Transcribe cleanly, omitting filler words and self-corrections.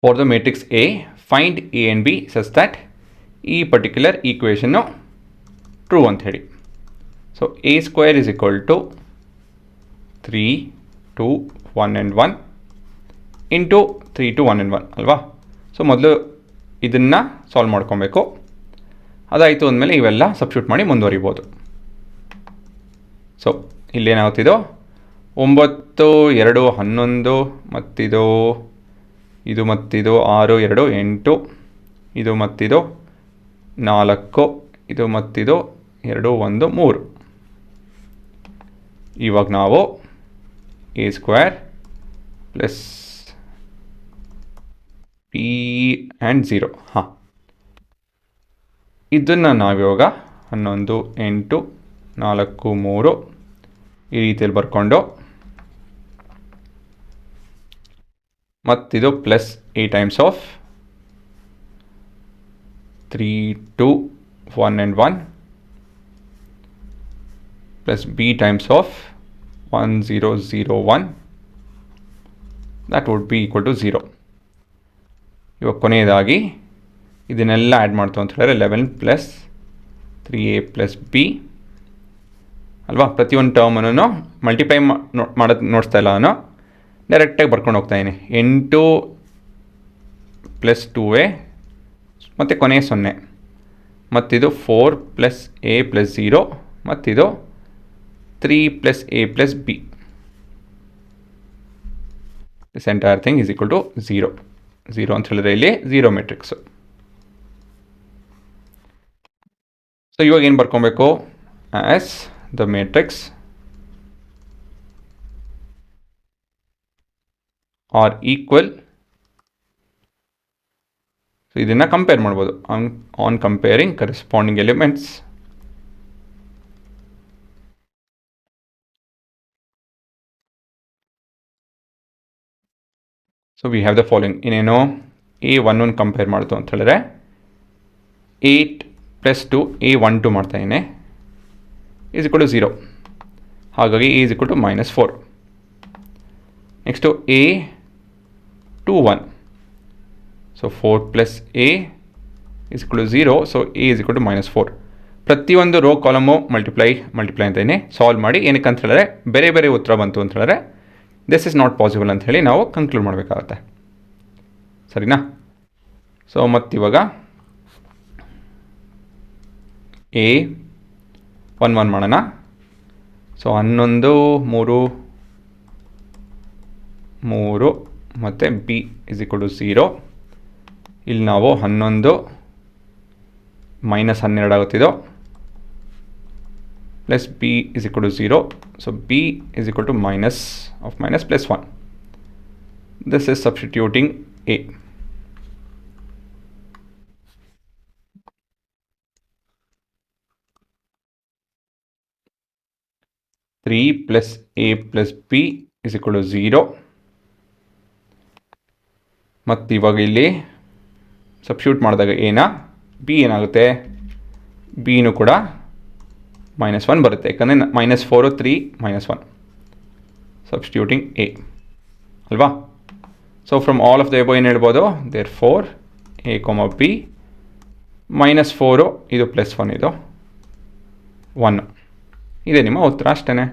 For the matrix A, find A and B such that ಈ particular ಈಕ್ವೇಷನ್ನು true ಅಂತ ಹೇಳಿ. So A square is equal to 3, 2, 1 and 1 into 3, 2, 1 and 1 ಅಲ್ವಾ. So ಮೊದಲು ಇದನ್ನು solve ಮಾಡ್ಕೊಬೇಕು. ಅದಾಯಿತು ಅಂದಮೇಲೆ ಇವೆಲ್ಲ ಸಬ್ಸ್ಟಿಟ್ಯೂಟ್ ಮಾಡಿ ಮುಂದುವರಿಬೋದು. ಸೊ ಇಲ್ಲೇನಾಗುತ್ತಿದೋ 9, 2, 11 ಮತ್ತಿದು ಇದು ಮತ್ತಿದು 6, 2, 8 ಇದು ಮತ್ತಿದು 4 ಇದು ಮತ್ತಿದು 2, 1, 3. ಇವಾಗ ನಾವು A square plus P and 0 ಇದನ್ನು ನಾವಿವಾಗ 11, 8, 4, 3 ಈ ರೀತಿಯಲ್ಲಿ ಬರ್ಕೊಂಡು ಮತ್ತಿದು plus A times of 3, 2, 1 and 1 plus B times of 1, 0, 0, 1 that would be equal to 0. ಇವಾಗ ಕೊನೆಯದಾಗಿ ಇದನ್ನೆಲ್ಲ ಆ್ಯಡ್ ಮಾಡ್ತು ಅಂತ ಹೇಳಿದ್ರೆ 11 ಪ್ಲಸ್ 3A ಪ್ಲಸ್ B ಅಲ್ವಾ. ಪ್ರತಿಯೊಂದು ಟರ್ಮನ್ನು ಮಲ್ಟಿಪ್ಲೈ ಮಾಡೋದು ನೋಡಿಸ್ತಾ ಇಲ್ಲ ನಾನು, ಡೈರೆಕ್ಟಾಗಿ ಬರ್ಕೊಂಡು ಹೋಗ್ತಾಯಿದ್ದೀನಿ. 8 ಪ್ಲಸ್ 2A ಮತ್ತು ಕೊನೆ 0 ಮತ್ತಿದು 4 ಪ್ಲಸ್ A ಪ್ಲಸ್ 0 ಮತ್ತಿದು 3 plus A plus B. This entire thing is equal to 0 ಅಂತ ಹೇಳಿದ್ರೆ ಇಲ್ಲಿ 0 ಮೆಟ್ರಿಕ್ಸು. ಸೊ ಇವಾಗ ಏನು ಬರ್ಕೊಬೇಕು, as the matrix are equal. So ಇದನ್ನು ಕಂಪೇರ್ ಮಾಡ್ಬೋದು on comparing corresponding elements. So we have the following. ಇನ್ನೇನು A11 ಕಂಪೇರ್ ಮಾಡ್ತು ಅಂತ ಹೇಳಿದ್ರೆ 8 ಪ್ಲಸ್ 2 A12 ಮಾಡ್ತಾಯಿದ್ದೀನಿ ಈಸ್ ಈಕ್ವಲ್ ಟು 0. ಹಾಗಾಗಿ A is equal to -4. Next A21. So 4 plus A is equal to 0. So A is equal to -4. ಪ್ರತಿಯೊಂದು row column multiply ಅಂತೇನೆ solve ಮಾಡಿ ಏನಕ್ಕೆ ಅಂತ ಹೇಳಿದ್ರೆ ಬೇರೆ ಬೇರೆ ಉತ್ತರ ಬಂತು ಅಂತ ಹೇಳಿದ್ರೆ ದಿಸ್ ಇಸ್ ನಾಟ್ ಪಾಸಿಬಲ್ ಅಂತ ಹೇಳಿ ನಾವು ಕನ್ಕ್ಲೂಡ್ ಮಾಡಬೇಕಾಗತ್ತೆ. ಸರಿನಾ. ಸೊ ಮತ್ತಿವಾಗ A11 ಮಾಡೋಣ. ಸೊ 11, 3 ಮತ್ತು B ಇಸ್ ಈಕ್ವಲ್ ಟು 0. ಇಲ್ಲಿ ನಾವು 11 -12 ಆಗುತ್ತಿದ್ದು plus B is equal to 0. So B is equal to minus plus 1. This is substituting A. Three plus A plus B is equal to 0. ಮತ್ತು ಇವಾಗ ಇಲ್ಲಿ substitute ಮಾಡಿದಾಗ ಏನ B ಏನಾಗುತ್ತೆ, Bನೂ ಕೂಡ -1 ಬರುತ್ತೆ, ಯಾಕಂದರೆ -4, 3, -1 ಸಬ್ಸ್ಟಿಟ್ಯೂಟಿಂಗ್ A ಅಲ್ವಾ. So from all of the above ಏನು ಹೇಳ್ಬೋದು, ದೇರ್ ಫೋರ್ A, B -4 ಇದು +1 ಇದು 1 ಇದೆ ನಿಮ್ಮ ಉತ್ತರ ಅಷ್ಟೇ.